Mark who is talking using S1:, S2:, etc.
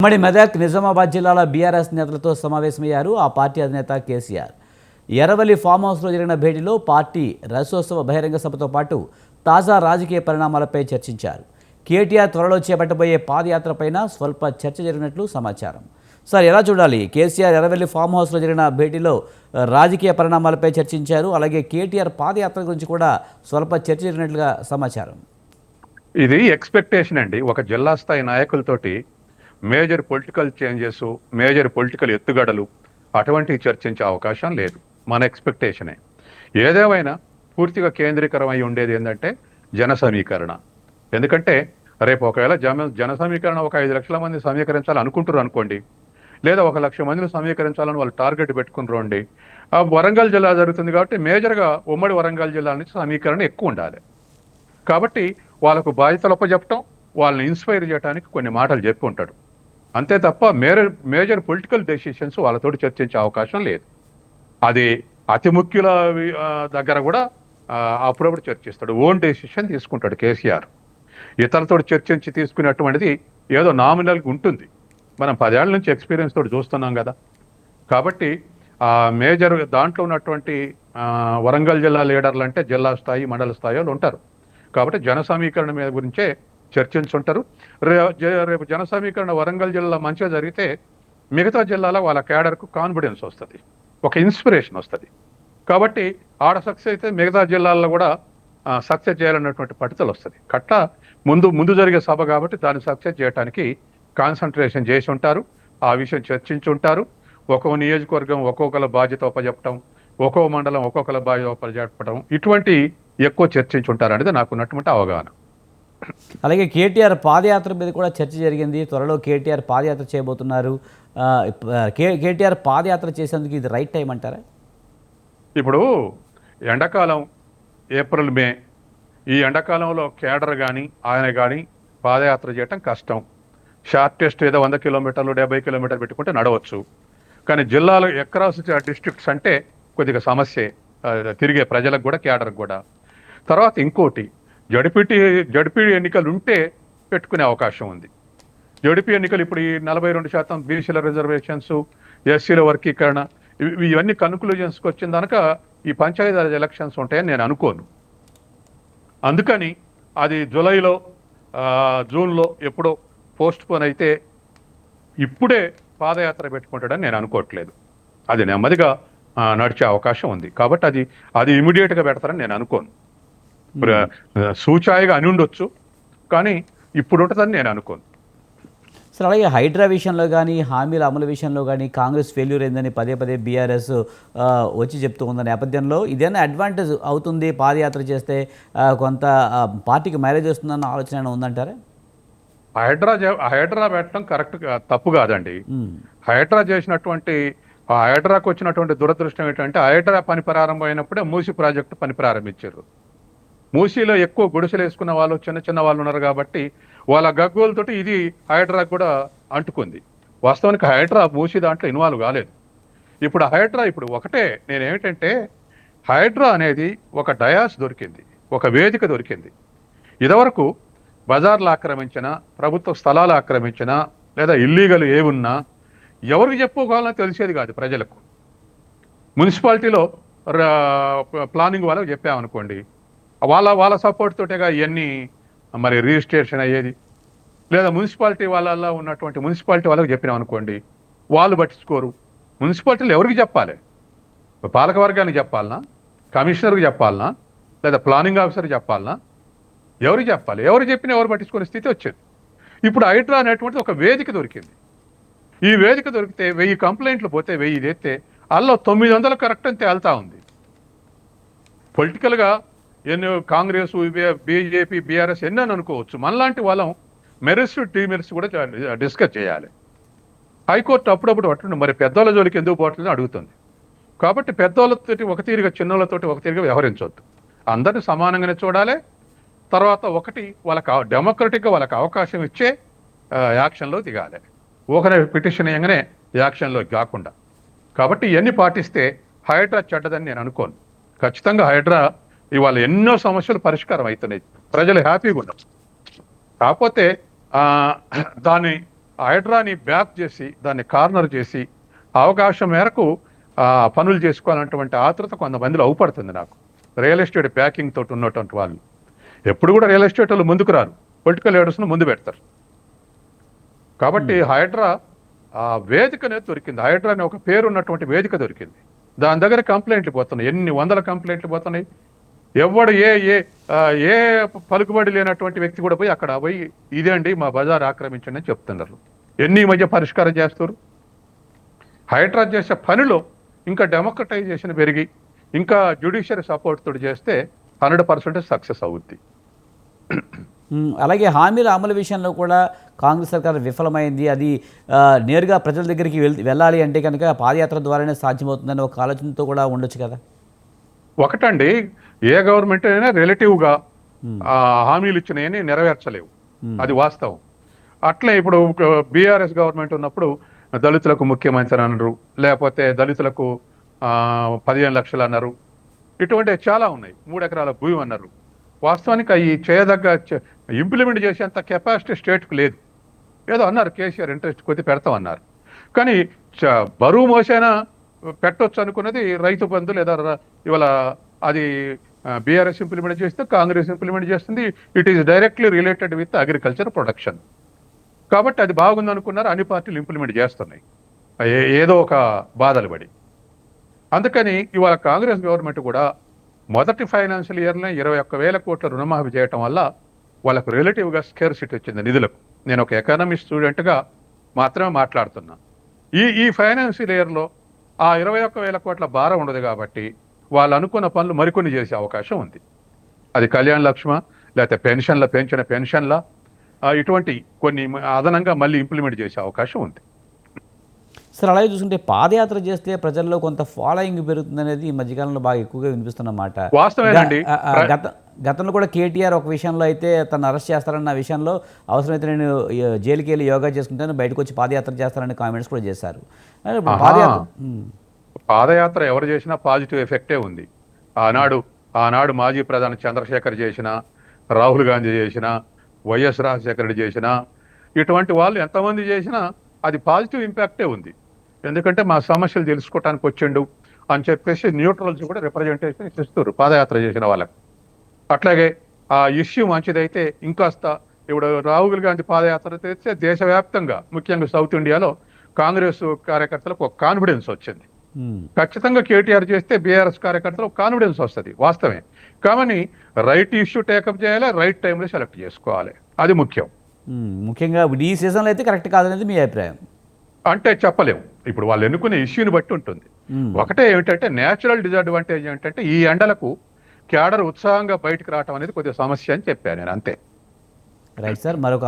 S1: ఉమ్మడి మెదక్ నిజామాబాద్ జిల్లాల బీఆర్ఎస్ నేతలతో సమావేశమయ్యారు ఆ పార్టీ అధినేత కేసీఆర్. ఎర్రవల్లి ఫామ్ హౌస్లో జరిగిన భేటీలో పార్టీ రథోత్సవ బహిరంగ సభతో పాటు తాజా రాజకీయ పరిణామాలపై చర్చించారు. కేటీఆర్ త్వరలో చేపట్టబోయే పాదయాత్రపైన స్వల్ప చర్చ జరిగినట్లు సమాచారం. సార్, ఎలా చూడాలి? కేసీఆర్ ఎర్రవల్లి ఫామ్ హౌస్లో జరిగిన భేటీలో రాజకీయ పరిణామాలపై చర్చించారు. అలాగే కేటీఆర్ పాదయాత్ర గురించి కూడా స్వల్ప చర్చ జరిగినట్లుగా సమాచారం.
S2: ఇది ఎక్స్పెక్టేషన్ అండి. ఒక జిల్లా స్థాయి నాయకులతోటి major political changes, major political ఎత్తుగడలు అటువంటివి చర్చించే అవకాశం లేదు. మన ఎక్స్పెక్టేషనే. ఏదేమైనా పూర్తిగా కేంద్రీకరమై ఉండేది ఏంటంటే జన సమీకరణ. ఎందుకంటే రేపు ఒకవేళ జన సమీకరణ ఒక 5 లక్షల మంది సమీకరించాలని అనుకుంటారు అనుకోండి, లేదా 1 లక్ష మందిని సమీకరించాలని వాళ్ళు టార్గెట్ పెట్టుకుంటారండి. వరంగల్ జిల్లా జరుగుతుంది కాబట్టి మేజర్గా ఉమ్మడి వరంగల్ జిల్లా నుంచి సమీకరణ ఎక్కువ ఉండాలి. కాబట్టి వాళ్ళకు బాధ్యతలు అప్పచెప్పటం, వాళ్ళని ఇన్స్పైర్ చేయడానికి కొన్ని మాటలు చెప్పి ఉంటాడు. అంతే తప్ప మేజర్ పొలిటికల్ డెసిషన్స్ వాళ్ళతోటి చర్చించే అవకాశం లేదు. అది అతి ముఖ్యుల దగ్గర కూడా అప్పుడప్పుడు చర్చిస్తాడు. ఓన్ డెసిషన్ తీసుకుంటాడు కేసీఆర్. ఇతరులతో చర్చించి తీసుకునేటువంటిది ఏదో నామినల్గా ఉంటుంది. మనం 10 ఏళ్ల నుంచి ఎక్స్పీరియన్స్ తోటి చూస్తున్నాం కదా. కాబట్టి మేజర్ దాంట్లో ఉన్నటువంటి వరంగల్ జిల్లా లీడర్లు అంటే జిల్లా స్థాయి, మండల స్థాయి వాళ్ళు ఉంటారు. కాబట్టి జన సమీకరణ మీద గురించే చర్చించుంటారు. రేపు జన సమీకరణ వరంగల్ జిల్లాలో మంచిగా జరిగితే మిగతా జిల్లాలో వాళ్ళ క్యాడర్కు కాన్ఫిడెన్స్ వస్తుంది, ఒక ఇన్స్పిరేషన్ వస్తుంది. కాబట్టి ఆడ సక్సెస్ అయితే మిగతా జిల్లాల్లో కూడా సక్సెస్ చేయాలన్నటువంటి పట్టుదల వస్తుంది. ముందు జరిగే సభ కాబట్టి దాన్ని సక్సెస్ చేయడానికి కాన్సన్ట్రేషన్ చేసి ఉంటారు. ఆ విషయం చర్చించుంటారు. ఒక్కో నియోజకవర్గం ఒక్కొక్కల బాధ్యత ఒప్పజెప్పటం, ఒక్కో మండలం ఒక్కొక్కల బాధ్యత ఒప్పజెప్పటం, ఇటువంటి ఎక్కువ చర్చించుంటారు అనేది నాకున్నటువంటి అవగాహన.
S1: అలాగే కేటీఆర్ పాదయాత్ర మీద కూడా చర్చ జరిగింది. త్వరలో కేటీఆర్ పాదయాత్ర చేయబోతున్నారు. కేటీఆర్ పాదయాత్ర చేసేందుకు ఇది రైట్ టైం అంటారా?
S2: ఇప్పుడు ఎండాకాలం ఏప్రిల్, మే, ఈ ఎండాకాలంలో కేడర్ కానీ ఆయన కానీ పాదయాత్ర చేయటం కష్టం. షార్టెస్ట్ ఏదో 100 కిలోమీటర్లు 70 కిలోమీటర్లు పెట్టుకుంటే నడవచ్చు. కానీ జిల్లాలో అక్రాస్ డిస్ట్రిక్ట్స్ అంటే కొద్దిగా సమస్యే తిరిగే ప్రజలకు కూడా, కేడర్కి కూడా. తర్వాత ఇంకోటి, జడ్పీ ఎన్నికలు ఉంటే పెట్టుకునే అవకాశం ఉంది. జడ్పీ ఎన్నికలు ఇప్పుడు ఈ 42% బీసీల రిజర్వేషన్స్, ఎస్సీల వర్గీకరణ, ఇవన్నీ కన్క్లూజన్స్కి వచ్చిన దానిక ఈ పంచాయతీరాజ్ ఎలక్షన్స్ ఉంటాయని నేను అనుకోను. అందుకని అది జూలైలో, జూన్లో ఎప్పుడో పోస్ట్ పోన్ అయితే ఇప్పుడే పాదయాత్ర పెట్టుకుంటాడని నేను అనుకోవట్లేదు. అది నెమ్మదిగా నడిచే అవకాశం ఉంది. కాబట్టి అది ఇమీడియట్గా పెడతారని నేను అనుకోను. సూచాయిగా అని ఉండొచ్చు, కానీ ఇప్పుడు ఉంటుందని నేను అనుకోను.
S1: సార్, అలాగే హైడ్రా విషయంలో కానీ, హామీల అమలు విషయంలో కానీ కాంగ్రెస్ ఫెయిల్యూర్ అయిందని పదే బీఆర్ఎస్ వచ్చి చెప్తూ ఉన్న నేపథ్యంలో ఇదేనా అడ్వాంటేజ్ అవుతుంది? పాదయాత్ర చేస్తే కొంత పార్టీకి మైలేజ్ వస్తుందన్న ఆలోచన ఉందంటారా?
S2: హైడ్రా పెట్టడం కరెక్ట్, తప్పు కాదండి. హైడ్రా చేసినటువంటి హైడ్రాకు వచ్చినటువంటి దురదృష్టం ఏంటంటే హైడ్రా పని ప్రారంభమైనప్పుడే మూసీ ప్రాజెక్టు పని ప్రారంభించారు. మూసీలో ఎక్కువ గుడిసెలు వేసుకున్న వాళ్ళు, చిన్న వాళ్ళు ఉన్నారు కాబట్టి వాళ్ళ గగ్గోలతోటి ఇది హైడ్రాకు కూడా అంటుకుంది. వాస్తవానికి హైడ్రా మూసీ దాంట్లో ఇన్వాల్వ్ కాలేదు. ఇప్పుడు హైడ్రా ఒకటే, నేనేమిటంటే హైడ్రా అనేది ఒక డయాస్ దొరికింది, ఒక వేదిక దొరికింది. ఇదివరకు బజార్లు ఆక్రమించిన, ప్రభుత్వ స్థలాలు ఆక్రమించిన, లేదా ఇల్లీగల్ ఏమున్నా ఎవరికి చెప్పుకోవాలని తెలిసేది కాదు ప్రజలకు. మున్సిపాలిటీలో ప్లానింగ్ వాళ్ళకి చెప్పామనుకోండి, వాళ్ళ సపోర్ట్ తోటేగా ఇవన్నీ మరి రిజిస్ట్రేషన్ అయ్యేది. లేదా మున్సిపాలిటీ వాళ్ళల్లో ఉన్నటువంటి మున్సిపాలిటీ వాళ్ళకి చెప్పినాం అనుకోండి, వాళ్ళు పట్టించుకోరు. మున్సిపాలిటీలు ఎవరికి చెప్పాలి? పాలక వర్గానికి చెప్పాలనా, కమిషనర్కి చెప్పాలనా, లేదా ప్లానింగ్ ఆఫీసర్కి చెప్పాలనా? ఎవరికి చెప్పాలి? ఎవరు చెప్పినా ఎవరు పట్టించుకునే స్థితి వచ్చేది. ఇప్పుడు హైడ్రా అనేటువంటిది ఒక వేదిక దొరికింది. ఈ వేదిక దొరికితే 1000 కంప్లైంట్లు పోతే 1000 తెస్తే అందులో 900 కరెక్ట్ అని తేలుతా ఉంది. పొలిటికల్గా ఎన్నో కాంగ్రెస్, బీజేపీ, బీఆర్ఎస్ ఎన్నో అనుకోవచ్చు. మనలాంటి వాళ్ళం మెరిట్స్, డిమెరిట్స్ కూడా డిస్కస్ చేయాలి. హైకోర్టు అప్పుడప్పుడు పట్టుండి మరి పెద్దోళ్ళ జోలికి ఎందుకు పోవట్లేదని అడుగుతుంది. కాబట్టి పెద్దోళ్ళతోటి ఒక తీరుగా, చిన్నోళ్ళతోటి ఒక తీరుగా వ్యవహరించవద్దు. అందరినీ సమానంగానే చూడాలి. తర్వాత వాళ్ళకి డెమోక్రటిక్గా వాళ్ళకి అవకాశం ఇచ్చే యాక్షన్లో దిగాలి. ఒకరి పిటిషన్ వేయగానే యాక్షన్లో కాకుండా. కాబట్టి ఇవన్నీ పాటిస్తే హైడ్రా చెడ్డదని నేను అనుకోను. ఖచ్చితంగా హైడ్రా ఇవాళ ఎన్నో సమస్యలు పరిష్కారం అవుతున్నాయి, ప్రజలు హ్యాపీగా ఉన్నారు. కాకపోతే దాన్ని హైడ్రాని బ్యాక్ చేసి దాన్ని కార్నర్ చేసి అవకాశం మేరకు పనులు చేసుకోవాలన్నటువంటి ఆతృత కొంతమందిలో అవుపడుతుంది నాకు. రియల్ ఎస్టేట్ బ్యాకింగ్ తోటి ఉన్నటువంటి వాళ్ళు ఎప్పుడు కూడా రియల్ ఎస్టేట్ వాళ్ళు ముందుకు రారు, పొలిటికల్ లీడర్స్ను ముందు పెడతారు. కాబట్టి హైడ్రా వేదికనే దొరికింది. హైడ్రా అనే ఒక పేరు ఉన్నటువంటి వేదిక దొరికింది. దాని దగ్గర కంప్లైంట్లు పోతున్నాయి, ఎన్ని వందల కంప్లైంట్లు పోతున్నాయి. ఎవడు ఏ ఏ ఏ పలుకుబడి లేనటువంటి వ్యక్తి కూడా పోయి అక్కడ పోయి ఇదే అండి మా బజార్ ఆక్రమించండి అని చెప్తున్నారు. ఎన్ని మధ్య పరిష్కారం చేస్తారు. హైడ్రా చేసే పనిలో ఇంకా డెమోక్రటైజేషన్ పెరిగి ఇంకా జ్యుడిషియరీ సపోర్ట్ తోటి చేస్తే 100% సక్సెస్ అవుద్ది.
S1: అలాగే హామీల అమలు విషయంలో కూడా కాంగ్రెస్ సర్కార్ విఫలమైంది. అది నేరుగా ప్రజల దగ్గరికి వెళ్ళాలి అంటే కనుక పాదయాత్ర ద్వారానే సాధ్యమవుతుందని ఒక ఆలోచనతో కూడా ఉండొచ్చు కదా.
S2: ఒకటండి, ఏ గవర్నమెంట్ అయినా రిలేటివ్గా హామీలు ఇచ్చినాయని నెరవేర్చలేవు, అది వాస్తవం. అట్లే ఇప్పుడు బీఆర్ఎస్ గవర్నమెంట్ ఉన్నప్పుడు దళితులకు ముఖ్యమంత్రి అన్నారు, లేకపోతే దళితులకు 15 లక్షలు అన్నారు. ఇటువంటివి చాలా ఉన్నాయి. 3 ఎకరాల భూమి అన్నారు. వాస్తవానికి అవి చేయదగ్గ ఇంప్లిమెంట్ చేసేంత కెపాసిటీ స్టేట్కి లేదు. ఏదో అన్నారు కేసీఆర్ ఇంట్రెస్ట్ కొద్ది పెడతామన్నారు. కానీ బరువు మోసైనా పెట్టొచ్చు అనుకున్నది రైతు బంధు లేదా ఇవాళ అది బీఆర్ఎస్ ఇంప్లిమెంట్ చేస్తే కాంగ్రెస్ ఇంప్లిమెంట్ చేస్తుంది. It is directly related with agriculture production. కాబట్టి అది బాగుంది అనుకున్నారు, అన్ని పార్టీలు ఇంప్లిమెంట్ చేస్తున్నాయి ఏదో ఒక బాధలు పడి. అందుకని ఇవాళ కాంగ్రెస్ గవర్నమెంట్ కూడా మొదటి ఫైనాన్షియల్ ఇయర్లో 21,000 కోట్ల రుణమాఫీ చేయటం వల్ల వాళ్ళకు రిలేటివ్గా స్కేర్సిటీ వచ్చింది నిధులకు. నేను ఒక ఎకానమిక్ స్టూడెంట్గా మాత్రమే మాట్లాడుతున్నా. ఈ ఫైనాన్షియల్ ఇయర్లో ఆ 21,000 కోట్ల భారం ఉండదు కాబట్టి వాళ్ళు అనుకున్న పనులు మరికొన్ని చేసే అవకాశం ఉంది. అది కళ్యాణ లక్ష్మ లేకపోతే పెంచిన పెన్షన్ల ఇటువంటి కొన్ని అదనంగా మళ్ళీ ఇంప్లిమెంట్ చేసే అవకాశం ఉంది.
S1: సార్, అలాగే చూసుకుంటే పాదయాత్ర చేస్తే ప్రజల్లో కొంత ఫాలోయింగ్ పెరుగుతుంది అనేది ఈ మధ్యకాలంలో బాగా ఎక్కువగా వినిపిస్తున్నమాట.
S2: వాస్తవేనండి.
S1: గతంలో కూడా కేటీఆర్ ఒక విషయంలో అయితే తను అరెస్ట్ చేస్తారన్న విషయంలో అవసరమైతే నేను జైలుకి వెళ్ళి యోగా చేసుకుంటాను, బయటకు వచ్చి పాదయాత్ర చేస్తారని కామెంట్స్ కూడా చేశారు.
S2: పాదయాత్ర ఎవరు చేసినా పాజిటివ్ ఎఫెక్టే ఉంది. ఆనాడు మాజీ ప్రధాని చంద్రశేఖర్ చేసిన, రాహుల్ గాంధీ చేసిన, వైఎస్ రాజశేఖర రెడ్డి చేసిన, ఇటువంటి వాళ్ళు ఎంతమంది చేసినా అది పాజిటివ్ ఇంపాక్టే ఉంది. ఎందుకంటే మా సమస్యలు తెలుసుకోవటానికి వచ్చిండు అని చెప్పేసి న్యూట్రల్స్ కూడా రిప్రజెంటేషన్ ఇస్తారు పాదయాత్ర చేసిన వాళ్ళకు. అట్లాగే ఆ ఇష్యూ మంచిదైతే ఇంకాస్త ఇప్పుడు రాహుల్ గాంధీ పాదయాత్ర చేస్తే దేశవ్యాప్తంగా ముఖ్యంగా సౌత్ ఇండియాలో కాంగ్రెస్ కార్యకర్తలకు ఒక కాన్ఫిడెన్స్ వచ్చింది. ఖచ్చితంగా కేటీఆర్ చేస్తే బీఆర్ఎస్ కార్యకర్తలకు కాన్ఫిడెన్స్ వస్తుంది, వాస్తవమే. కానీ రైట్ ఇష్యూ టేకప్ చేయాలి, రైట్ టైంలో సెలెక్ట్ చేసుకోవాలి, అది ముఖ్యం.
S1: ముఖ్యంగా ఈ సీజన్లో అయితే కరెక్ట్ కాదనేది మీ అభిప్రాయం?
S2: అంటే చెప్పలేము, ఇప్పుడు వాళ్ళు ఎన్నుకునే ఇష్యూని బట్టి ఉంటుంది. ఒకటే ఏమిటంటే నేచురల్ డిసడ్వాంటేజ్ ఏంటంటే ఈ ఎండలకు క్యాడర్ ఉత్సాహంగా బయటకు రావటం అనేది కొద్దిగా సమస్య అని చెప్పాను నేను, అంతే.
S1: రైట్ సార్, మరొక